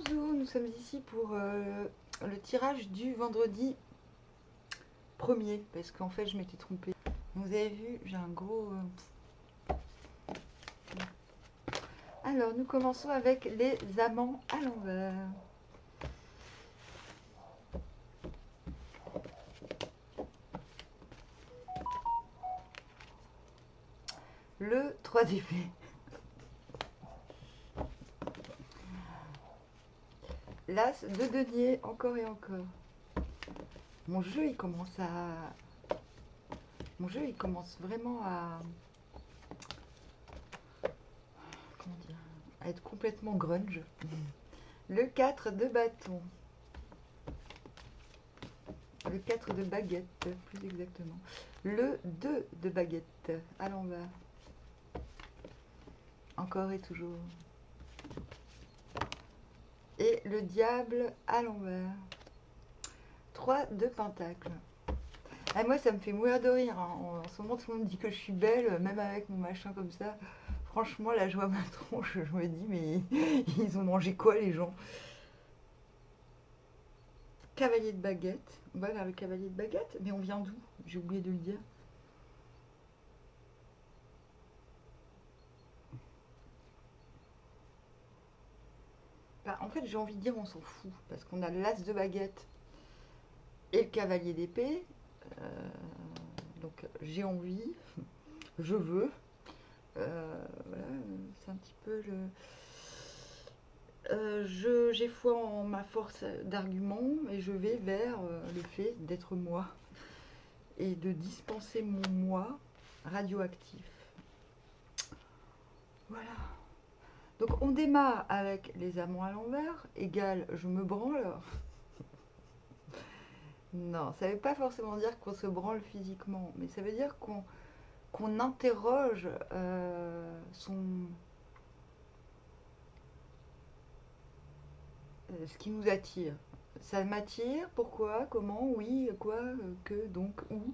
Bonjour, nous sommes ici pour le tirage du vendredi 1er, parce qu'en fait je m'étais trompée. Vous avez vu, j'ai un gros... Alors, nous commençons avec les amants à l'envers. Le 3 d'épée. L'as de denier, encore et encore. Mon jeu, il commence à... Mon jeu, il commence vraiment à... Comment dire? À être complètement grunge. Le 4 de bâton. Le 4 de baguette, plus exactement. Le 2 de baguette, à l'envers. Encore et toujours. Et le diable à l'envers. 3 de pentacle. Ah, moi, ça me fait mourir de rire. Hein. En ce moment, tout le monde me dit que je suis belle, même avec mon machin comme ça. Franchement, là, je vois ma tronche, je me dis, mais ils ont mangé quoi, les gens? Cavalier de baguette. On va vers le cavalier de baguette, mais on vient d'où? J'ai oublié de le dire. Bah, en fait, j'ai envie de dire, on s'en fout, parce qu'on a l'as de baguette et le cavalier d'épée. Donc, j'ai envie, je veux. Voilà, c'est un petit peu le... j'ai foi en ma force d'argument et je vais vers le fait d'être moi et de dispenser mon moi radioactif. Voilà. Donc on démarre avec les amants à l'envers, égale je me branle. Non, ça ne veut pas forcément dire qu'on se branle physiquement, mais ça veut dire qu'on interroge ce qui nous attire. Ça m'attire, pourquoi, comment, oui, quoi, que, donc, où.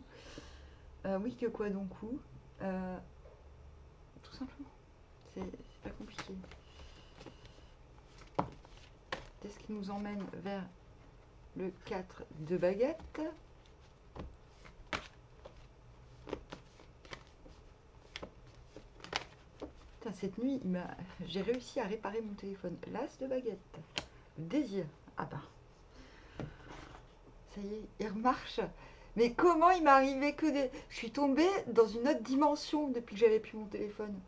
Oui, que quoi, donc, où. Tout simplement. C'est pas compliqué. Qu'est-ce qui nous emmène vers le 4 de baguette? Putain, cette nuit, j'ai réussi à réparer mon téléphone. L'as de baguette. Le désir. Ah ben, ça y est, il remarche. Mais comment il m'est arrivé que des... Je suis tombée dans une autre dimension depuis que j'avais plus mon téléphone.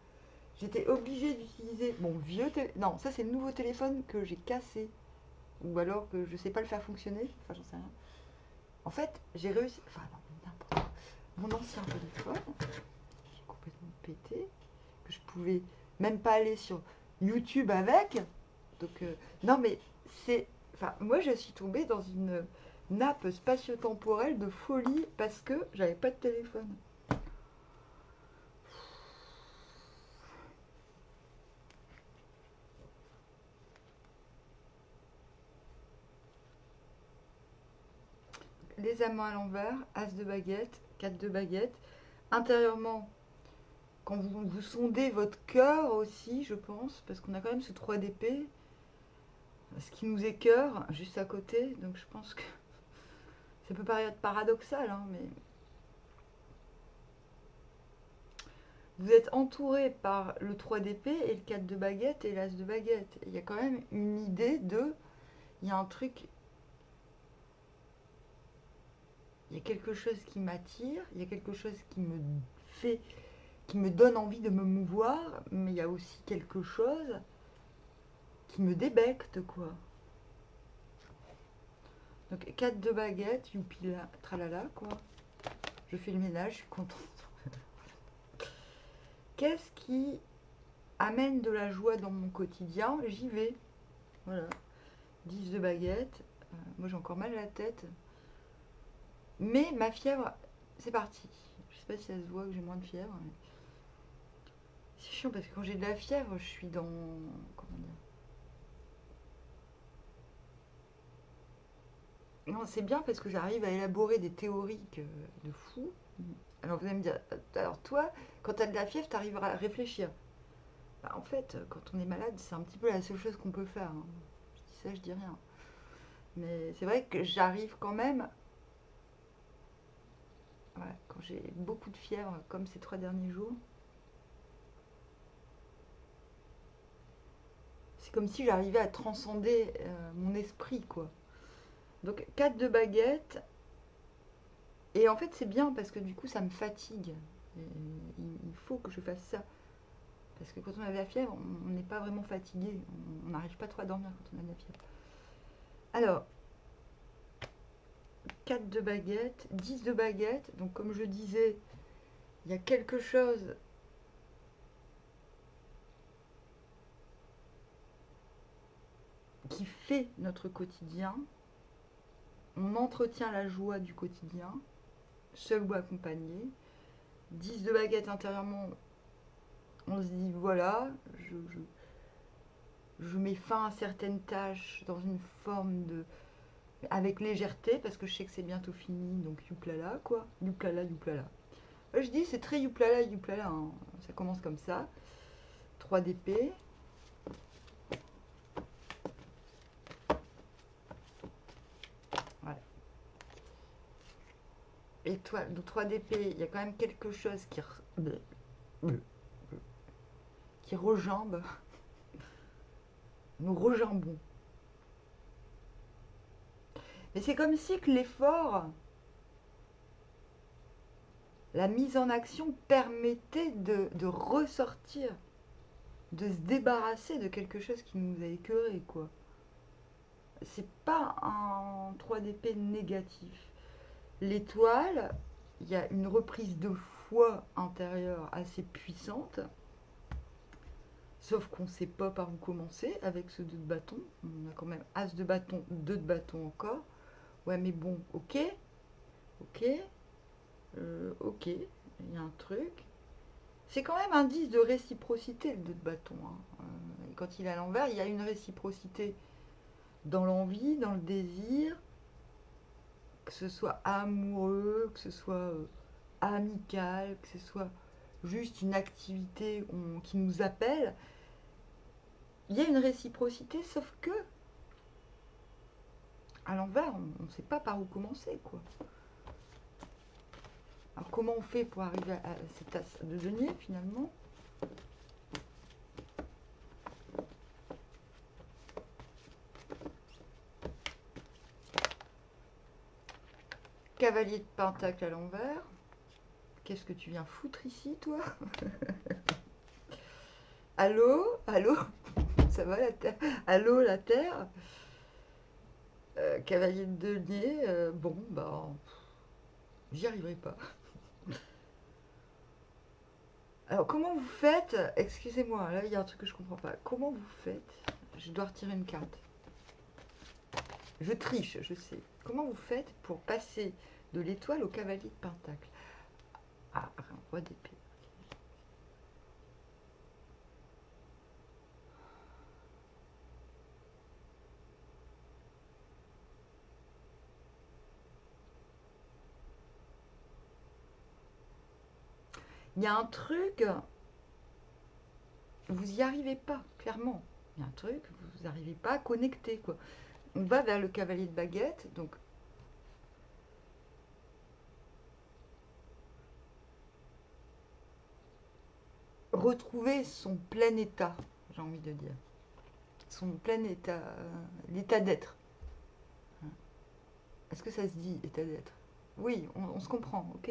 J'étais obligée d'utiliser mon vieux téléphone. Non, ça c'est le nouveau téléphone que j'ai cassé. Ou alors que je sais pas le faire fonctionner. Enfin, j'en sais rien. En fait, j'ai réussi... Enfin, non, n'importe quoi. Mon ancien téléphone, qui est complètement pété, que je pouvais même pas aller sur YouTube avec. Donc, non, mais c'est... Enfin, moi, je suis tombée dans une nappe spatio-temporelle de folie parce que j'avais pas de téléphone. Les amants à l'envers, as de baguette, 4 de baguette. Intérieurement, quand vous sondez votre cœur aussi, je pense, parce qu'on a quand même ce 3 d'épée, ce qui nous écœure juste à côté. Donc je pense que ça peut paraître paradoxal, hein, mais vous êtes entouré par le 3 d'épée et le 4 de baguette et l'as de baguette. Il y a quand même une idée de... Il y a un truc... Il y a quelque chose qui m'attire, il y a quelque chose qui me fait... qui me donne envie de me mouvoir, mais il y a aussi quelque chose qui me débecte, quoi. Donc 4 de baguette, youpi là, tralala, quoi. Je fais le ménage, je suis contente. Qu'est-ce qui amène de la joie dans mon quotidien? J'y vais. Voilà. 10 de baguette. Moi j'ai encore mal à la tête. Mais ma fièvre, c'est parti. Je sais pas si ça se voit que j'ai moins de fièvre. Mais... c'est chiant parce que quand j'ai de la fièvre, je suis dans... comment dire? Non, c'est bien parce que j'arrive à élaborer des théories de fou. Alors vous allez me dire, alors toi, quand tu as de la fièvre, tu arrives à réfléchir. Bah, en fait, quand on est malade, c'est un petit peu la seule chose qu'on peut faire. Hein. Je dis ça je dis rien. Mais c'est vrai que j'arrive quand même, ouais, quand j'ai beaucoup de fièvre, comme ces 3 derniers jours, c'est comme si j'arrivais à transcender mon esprit, quoi. Donc 4 de baguette, et en fait c'est bien parce que du coup ça me fatigue. Et il faut que je fasse ça. Parce que quand on a de la fièvre, on n'est pas vraiment fatigué. On n'arrive pas trop à dormir quand on a de la fièvre. Alors, 4 de baguette, 10 de baguette. Donc comme je disais, il y a quelque chose qui fait notre quotidien. On entretient la joie du quotidien, seul ou accompagné. 10 de baguette intérieurement, on se dit voilà, je mets fin à certaines tâches dans une forme de... avec légèreté, parce que je sais que c'est bientôt fini, donc youplala, quoi. Youplala, youplala. Je dis, c'est très youplala, youplala, hein. Ça commence comme ça. 3 d'épée. Voilà. Étoile, donc 3 d'épée, il y a quand même quelque chose qui rejambe. Nous rejambons. Mais c'est comme si que l'effort, la mise en action permettait de ressortir, de se débarrasser de quelque chose qui nous a écœuré, quoi. C'est pas un 3 d'épée négatif. L'étoile, il y a une reprise de foi intérieure assez puissante. Sauf qu'on ne sait pas par où commencer avec ce 2 de bâton. On a quand même As de bâton, 2 de bâton encore. Ouais, mais bon, ok. Ok. Ok. Il y a un truc. C'est quand même un 10 de réciprocité, le 2 de bâton, hein. Et quand il est à l'envers, il y a une réciprocité dans l'envie, dans le désir, que ce soit amoureux, que ce soit amical, que ce soit juste une activité qui nous appelle. Il y a une réciprocité, sauf que à l'envers, on ne sait pas par où commencer, quoi. Alors comment on fait pour arriver à cet as de denier finalement? Cavalier de pentacle à l'envers. Qu'est-ce que tu viens foutre ici, toi? Allô? Allô? Ça va la terre? Allô, la terre? Cavalier de denier, bon, bah, j'y arriverai pas. Alors, comment vous faites? Excusez-moi, là, il y a un truc que je comprends pas. Comment vous faites? Je dois retirer une carte. Je triche, je sais. Comment vous faites pour passer de l'étoile au cavalier de pentacle? Ah, un roi d'épée. Il y a un truc, vous n'y arrivez pas, clairement. Il y a un truc, vous n'arrivez pas à connecter, quoi. On va vers le cavalier de baguette, donc retrouver son plein état, j'ai envie de dire. Son plein état, l'état d'être. Est-ce que ça se dit, état d'être? Oui, on se comprend, ok?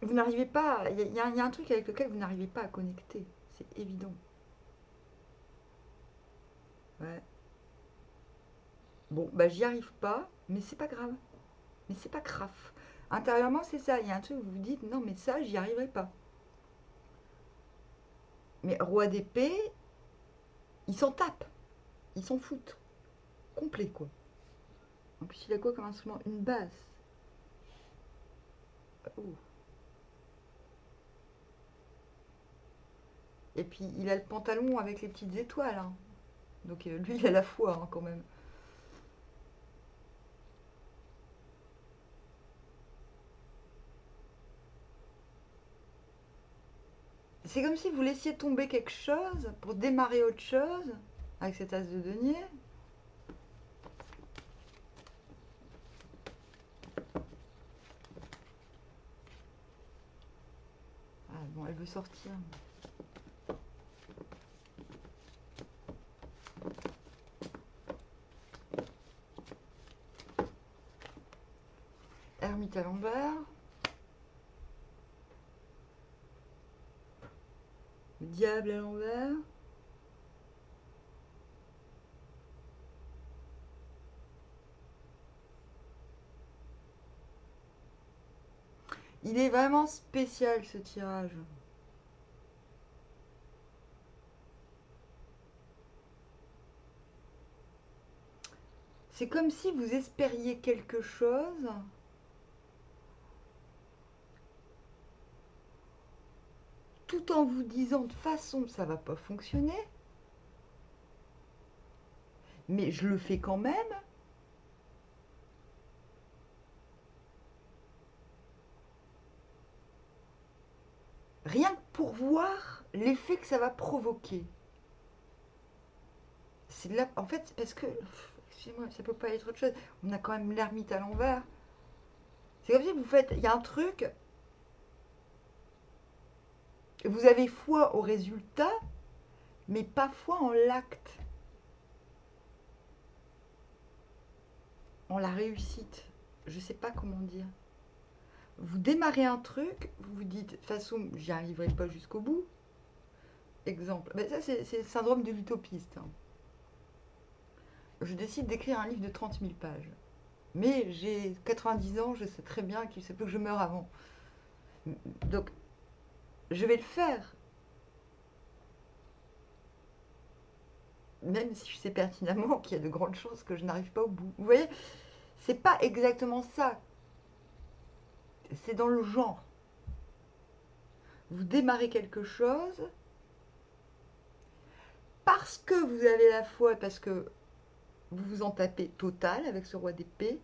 Vous n'arrivez pas, y a un truc avec lequel vous n'arrivez pas à connecter, c'est évident. Ouais. Bon, bah j'y arrive pas, mais c'est pas grave. Mais c'est pas grave. Intérieurement, c'est ça. Il y a un truc où vous vous dites, non, mais ça, j'y arriverai pas. Mais roi d'épée, il s'en tape. Ils s'en foutent. Complet, quoi. En plus, il a quoi comme instrument? Une basse. Oh. Et puis, il a le pantalon avec les petites étoiles, hein. Donc, lui, il a la foi, hein, quand même. C'est comme si vous laissiez tomber quelque chose pour démarrer autre chose avec cet as de denier. Ah bon, elle veut sortir. Ermite à l'envers. Le diable à l'envers. Il est vraiment spécial ce tirage. C'est comme si vous espériez quelque chose. Tout en vous disant de toute façon ça va pas fonctionner. Mais je le fais quand même. Rien que pour voir l'effet que ça va provoquer. C'est là, en fait, parce que, excusez-moi, ça peut pas être autre chose. On a quand même l'ermite à l'envers. C'est comme si vous faites, il y a un truc, vous avez foi au résultat, mais pas foi en l'acte, en la réussite. Je sais pas comment dire. Vous démarrez un truc, vous vous dites, de toute façon, j'y arriverai pas jusqu'au bout. Exemple. Ben ça, c'est le syndrome de l'utopiste. Hein. Je décide d'écrire un livre de 30 000 pages. Mais j'ai 90 ans, je sais très bien qu'il se peut que je meure avant. Donc, je vais le faire. Même si je sais pertinemment qu'il y a de grandes chances que je n'arrive pas au bout. Vous voyez, c'est pas exactement ça. C'est dans le genre. Vous démarrez quelque chose parce que vous avez la foi, parce que vous vous en tapez total avec ce roi d'épée,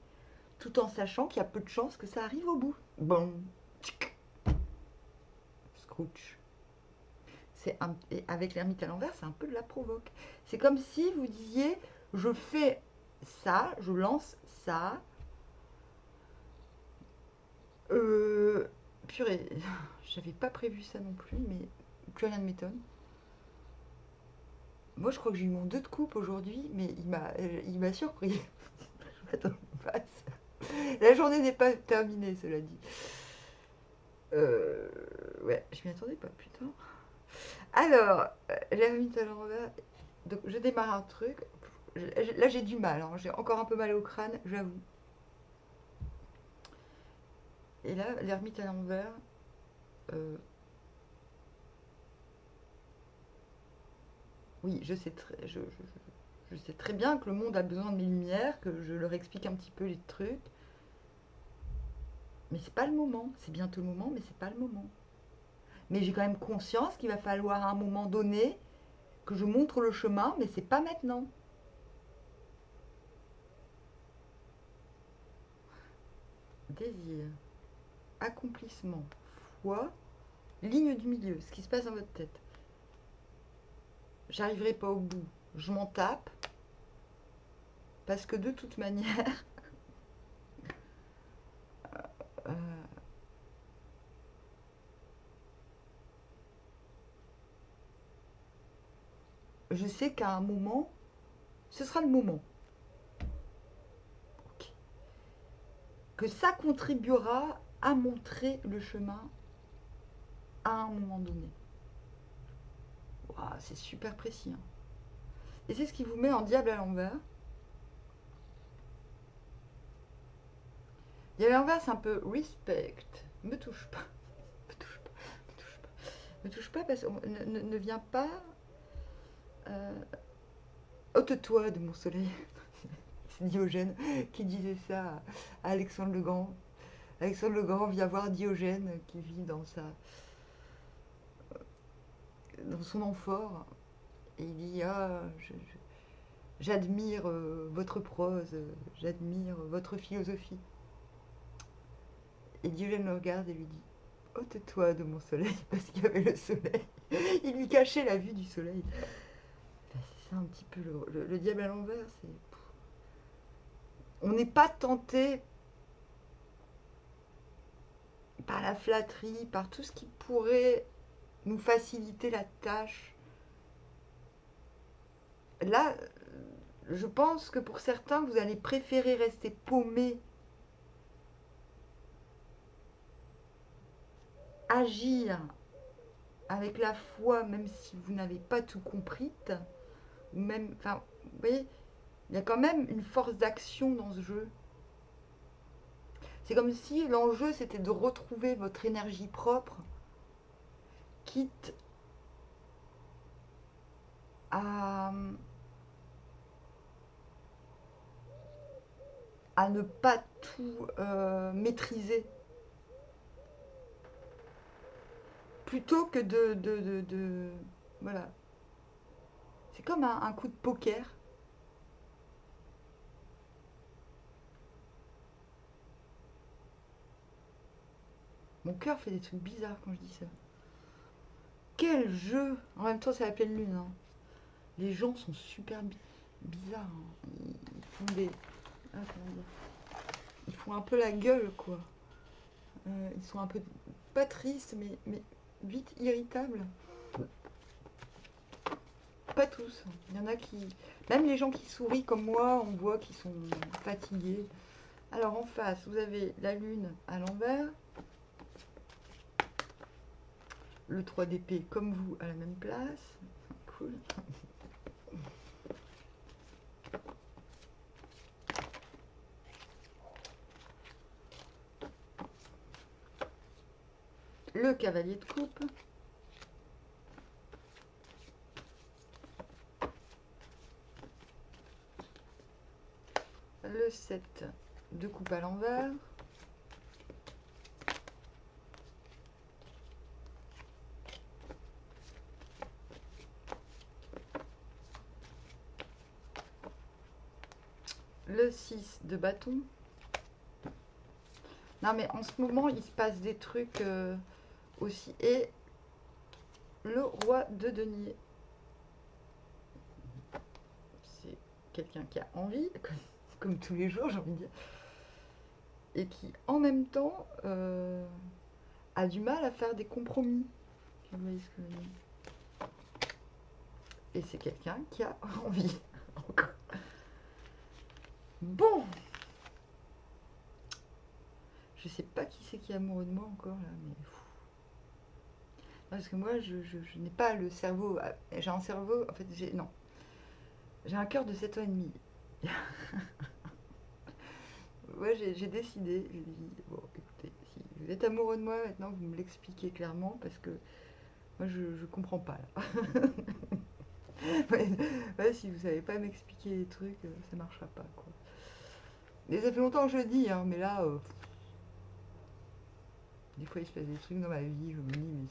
tout en sachant qu'il y a peu de chances que ça arrive au bout. Bon. Scrooge. Et avec l'ermite à l'envers, c'est un peu de la provoque. C'est comme si vous disiez, je fais ça, je lance ça. Purée, j'avais pas prévu ça non plus, mais plus rien ne m'étonne. Moi, je crois que j'ai eu mon 2 de coupe aujourd'hui, mais il m'a surpris. Je m'attendais pas à ça. La journée n'est pas terminée, cela dit. Ouais, je m'y attendais pas, putain. Alors, l'ermite à l'envers. Donc, je démarre un truc. Là, j'ai du mal. Hein. J'ai encore un peu mal au crâne, j'avoue. Et là, l'ermite à l'envers. euh, oui, je sais très bien que le monde a besoin de mes lumières, que je leur explique un petit peu les trucs. Mais c'est pas le moment. C'est bientôt le moment, mais c'est pas le moment. Mais j'ai quand même conscience qu'il va falloir à un moment donné que je montre le chemin, mais c'est pas maintenant. Désir, accomplissement, foi, ligne du milieu, ce qui se passe dans votre tête. J'arriverai pas au bout. Je m'en tape. Parce que de toute manière, euh, je sais qu'à un moment, ce sera le moment. Ok. Que ça contribuera à montrer le chemin à un moment donné. Wow, c'est super précis. Hein. Et c'est ce qui vous met en diable à l'envers. Diable à l'envers, c'est un peu respect. Me touche pas. Me touche pas. Me touche pas. Me touche pas parce qu'on ne vient pas. Ôte-toi de mon soleil. C'est Diogène qui disait ça à Alexandre le Grand. Alexandre le Grand vient voir Diogène qui vit dans son amphore. Et il dit ah, j'admire votre prose, j'admire votre philosophie. Et Diogène le regarde et lui dit ôte-toi de mon soleil, parce qu'il y avait le soleil. Il lui cachait la vue du soleil. Enfin, c'est ça un petit peu le diable à l'envers. On n'est pas tenté par la flatterie, par tout ce qui pourrait nous faciliter la tâche. Là, je pense que pour certains, vous allez préférer rester paumé, agir avec la foi, même si vous n'avez pas tout compris, ou même, enfin, vous voyez, il y a quand même une force d'action dans ce jeu. C'est comme si l'enjeu c'était de retrouver votre énergie propre, quitte à, à ne pas tout maîtriser, plutôt que voilà. C'est comme un coup de poker. Mon cœur fait des trucs bizarres quand je dis ça. Quel jeu! En même temps, c'est la pleine lune, hein. Les gens sont super bizarres, hein. Ils font des. Ah, comment dire? Ils font un peu la gueule, quoi. Ils sont un peu. Pas tristes, mais vite irritables. Pas tous. Il y en a qui. Même les gens qui sourient comme moi, on voit qu'ils sont fatigués. Alors en face, vous avez la lune à l'envers. Le 3 d'épée comme vous à la même place. Cool. Le cavalier de coupe. Le 7 de coupe à l'envers. Le 6 de bâton. Non mais en ce moment il se passe des trucs aussi. Et le roi de denier. C'est quelqu'un qui a envie, comme tous les jours j'ai envie de dire. Et qui en même temps a du mal à faire des compromis. Vous voyez ce que je veux dire? Et c'est quelqu'un qui a envie. Encore. Bon, je sais pas qui c'est qui est amoureux de moi encore là, mais parce que moi je n'ai pas le cerveau. J'ai un cerveau, en fait non, j'ai un cœur de 7 ans et demi. Ouais, j'ai décidé, j'ai dit bon écoutez, si vous êtes amoureux de moi maintenant, vous me l'expliquez clairement parce que moi je comprends pas là. Ouais, ouais, si vous savez pas m'expliquer les trucs, ça marchera pas quoi. Mais ça fait longtemps que je le dis, hein, mais là, des fois il se passe des trucs dans ma vie, je me dis mais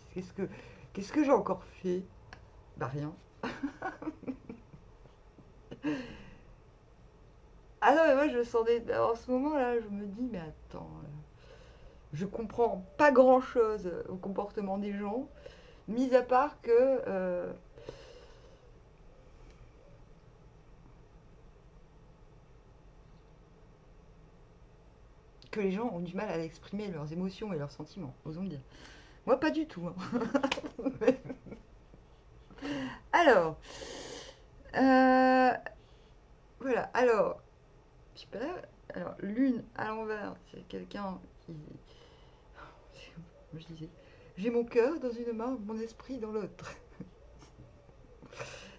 qu'est-ce que j'ai encore fait? Bah rien. Ah non mais moi je sens en ce moment là, je me dis mais attends, je comprends pas grand chose au comportement des gens, mis à part que les gens ont du mal à exprimer leurs émotions et leurs sentiments, osons le dire. Moi pas du tout, hein. Alors, euh, voilà, alors, super. Alors, lune à l'envers, c'est quelqu'un qui. Comme je disais, j'ai mon cœur dans une main, mon esprit dans l'autre.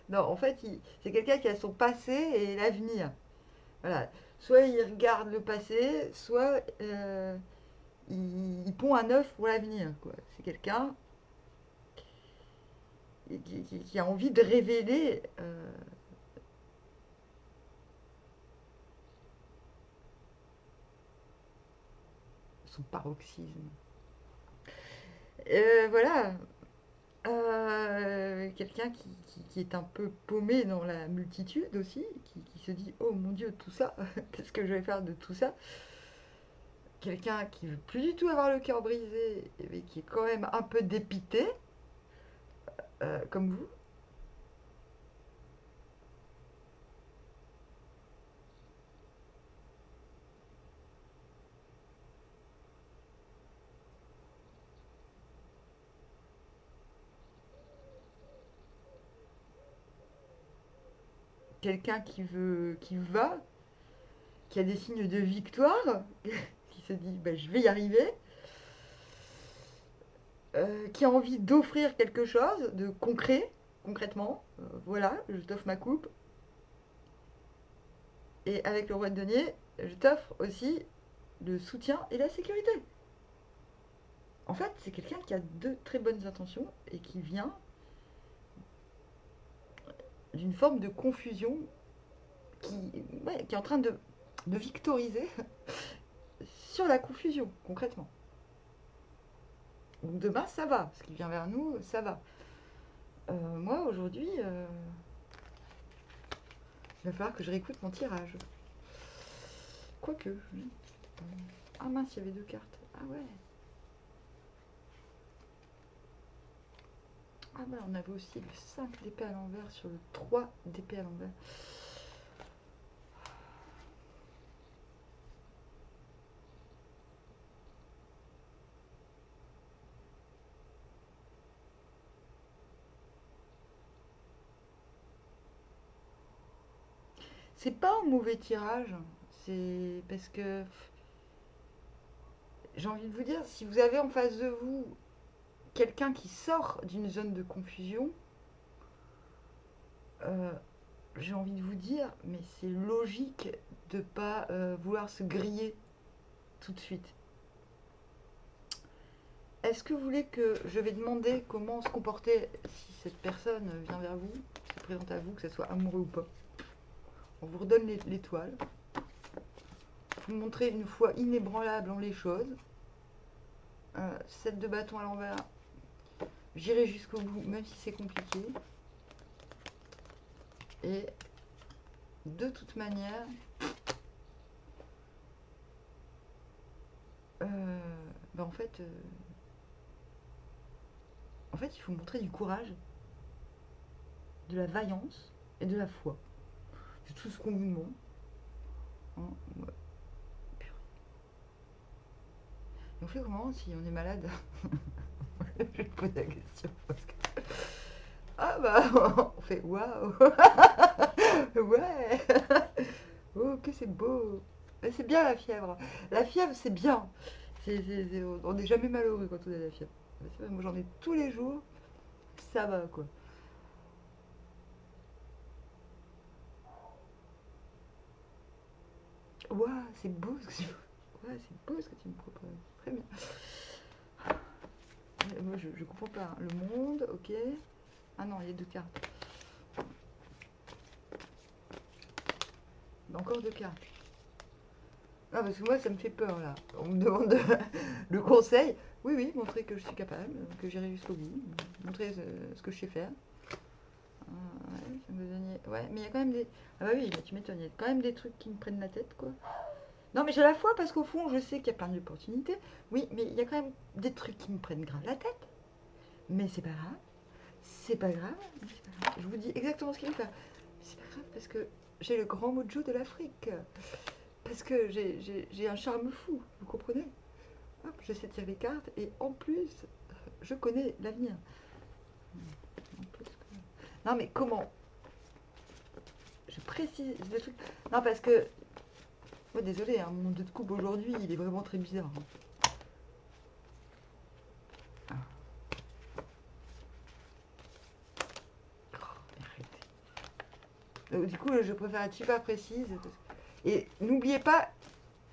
Non, en fait, c'est quelqu'un qui a son passé et l'avenir. Voilà. Soit il regarde le passé, soit il pond un œuf pour l'avenir. C'est quelqu'un qui a envie de révéler son paroxysme. Voilà. Quelqu'un qui est un peu paumé dans la multitude aussi, qui se dit oh mon Dieu, tout ça, qu'est-ce que je vais faire de tout ça? Quelqu'un qui veut plus du tout avoir le cœur brisé, mais qui est quand même un peu dépité. comme vous. Quelqu'un qui va, qui a des signes de victoire, qui se dit bah, je vais y arriver, qui a envie d'offrir quelque chose de concret, concrètement. Voilà, je t'offre ma coupe. Et avec le roi de denier, je t'offre aussi le soutien et la sécurité. En fait, c'est quelqu'un qui a de très bonnes intentions et qui vient d'une forme de confusion qui est en train de victoriser sur la confusion, concrètement. Donc demain, ça va. Ce qui vient vers nous, ça va. Moi, aujourd'hui, il va falloir que je réécoute mon tirage. Quoique. Ah mince, il y avait 2 cartes. Ah ouais. Ah ouais, on avait aussi le 5 d'épée à l'envers sur le 3 d'épée à l'envers. C'est pas un mauvais tirage. C'est parce que j'ai envie de vous dire, si vous avez en face de vous quelqu'un qui sort d'une zone de confusion, j'ai envie de vous dire, mais c'est logique de ne pas vouloir se griller tout de suite. Est-ce que vous voulez que je vais demander comment se comporter si cette personne vient vers vous, se présente à vous, que ce soit amoureux ou pas? On vous redonne l'étoile. Vous montrez une foi inébranlable en les choses. 7 de bâton à l'envers. J'irai jusqu'au bout, même si c'est compliqué. Et de toute manière, bah en fait, il faut montrer du courage, de la vaillance et de la foi. C'est tout ce qu'on vous demande. Hein, ouais. Et on fait comment si on est malade? Je vais te poser la question parce que... Ah bah, on fait waouh. Ouais. Oh, que c'est beau. C'est bien la fièvre. La fièvre, c'est bien. On n'est jamais malheureux quand on a la fièvre. Vrai, moi, j'en ai tous les jours. Ça va, quoi. Waouh, c'est beau ce que tu... Ouais, c'est beau ce que tu me proposes. Très bien. Moi, je comprends pas. Hein. Le monde, ok. Ah non, il y a 2 cartes. Encore 2 cartes. Ah, parce que moi, ça me fait peur, là. On me demande le conseil. Oui, oui, montrer que je suis capable, que j'irai jusqu'au bout. Montrer ce que je sais faire. Ouais, ça me donnait... Ouais, mais il y a quand même des... Ah bah oui, bah, tu m'étonnes. Il y a quand même des trucs qui me prennent la tête, quoi. Non, mais j'ai la foi parce qu'au fond, je sais qu'il y a plein d'opportunités. Oui, mais il y a quand même des trucs qui me prennent grave la tête. Mais c'est pas grave. C'est pas grave. C'est pas grave. Je vous dis exactement ce qu'il faut faire. C'est pas grave parce que j'ai le grand mojo de l'Afrique. Parce que j'ai un charme fou, vous comprenez? Hop, je sais tirer les cartes et en plus, je connais l'avenir. Non, mais comment? Je précise des trucs. Non, parce que. Oh, désolé, hein, mon 2 de coupe aujourd'hui, il est vraiment très bizarre. Hein. Du coup, je préfère être super précise. Et n'oubliez pas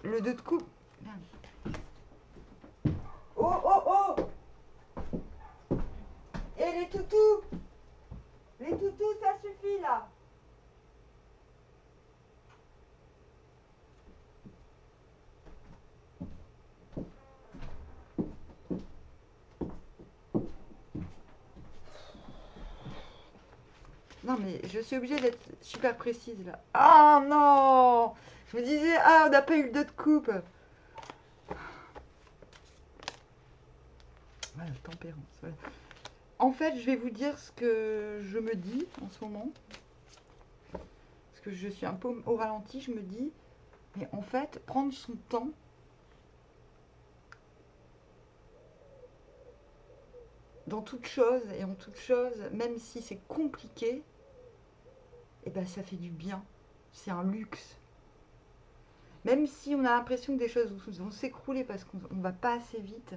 le 2 de coupe. Merde. Oh, oh, oh! Et les toutous! Les toutous, ça suffit là! Non, mais je suis obligée d'être super précise là. Ah non! Je me disais, ah, on n'a pas eu le 2 de coupe. Voilà, tempérance. Voilà. en fait, je vais vous dire ce que je me dis en ce moment. Parce que je suis un peu au ralenti, je me dis, mais en fait, prendre son temps, dans toute chose et en toute chose, même si c'est compliqué, et ben ça fait du bien. C'est un luxe. Même si on a l'impression que des choses vont s'écrouler parce qu'on ne va pas assez vite,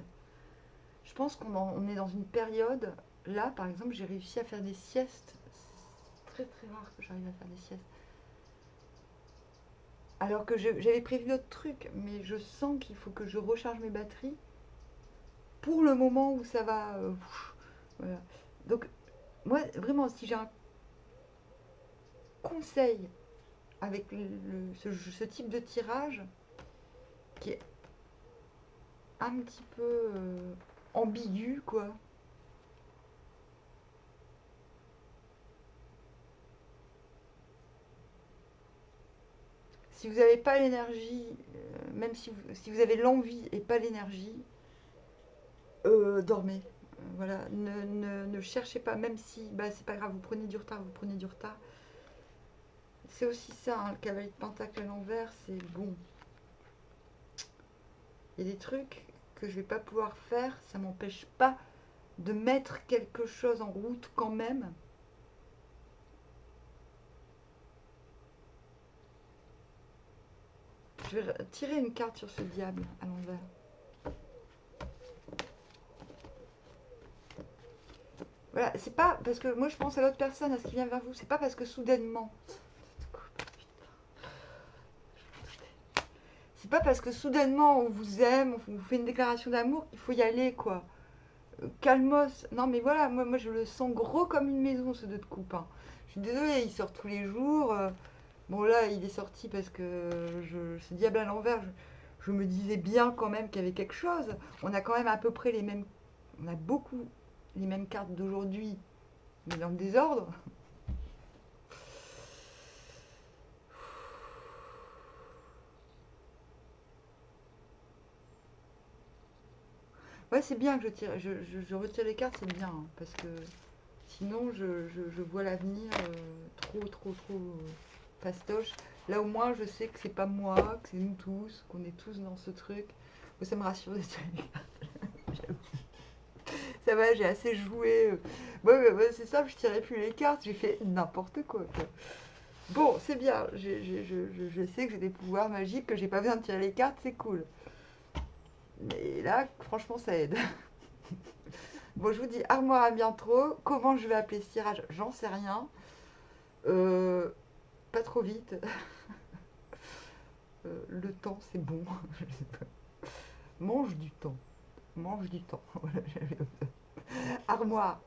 je pense qu'on est dans une période. Là, par exemple, j'ai réussi à faire des siestes. C'est très très rare que j'arrive à faire des siestes. Alors que j'avais prévu d'autres trucs, mais je sens qu'il faut que je recharge mes batteries pour le moment où ça va. Voilà. Donc, moi, vraiment, si j'ai un conseil avec ce type de tirage qui est un petit peu ambigu, quoi. Si vous n'avez pas l'énergie, même si vous avez l'envie et pas l'énergie, dormez. Voilà, ne cherchez pas, même si bah, c'est pas grave, vous prenez du retard, vous prenez du retard. C'est aussi ça, hein, le cavalier de pentacle à l'envers, c'est bon. Il y a des trucs que je vais pas pouvoir faire, ça m'empêche pas de mettre quelque chose en route quand même. Je vais tirer une carte sur ce diable à l'envers. Voilà, c'est pas parce que moi je pense à l'autre personne, à ce qui vient vers vous, c'est pas parce que soudainement. C'est pas parce que soudainement on vous aime, on vous fait une déclaration d'amour qu'il faut y aller, quoi. Calmos. Non, mais voilà, moi je le sens gros comme une maison, ce 2 de coupe, hein. Je suis désolée, il sort tous les jours. Bon, là, il est sorti parce que ce diable à l'envers, je me disais bien quand même qu'il y avait quelque chose. On a quand même à peu près les mêmes. On a beaucoup les mêmes cartes d'aujourd'hui, mais dans le désordre. Ouais, c'est bien que je retire les cartes, c'est bien, hein, parce que sinon je vois l'avenir trop fastoche. Là au moins je sais que c'est pas moi, que c'est nous tous, qu'on est tous dans ce truc. Moi, ça me rassure de tirer les cartes. Ça va, j'ai assez joué. Ouais, c'est simple, je tirais plus les cartes, j'ai fait n'importe quoi. Bon, c'est bien, je sais que j'ai des pouvoirs magiques, que j'ai pas besoin de tirer les cartes, c'est cool. Mais là, franchement, ça aide. Bon, je vous dis, armoire à bien trop. Comment je vais appeler ce tirage? J'en sais rien. Euh, Pas trop vite. Le temps, c'est bon. Mange du temps. Mange du temps. Armoire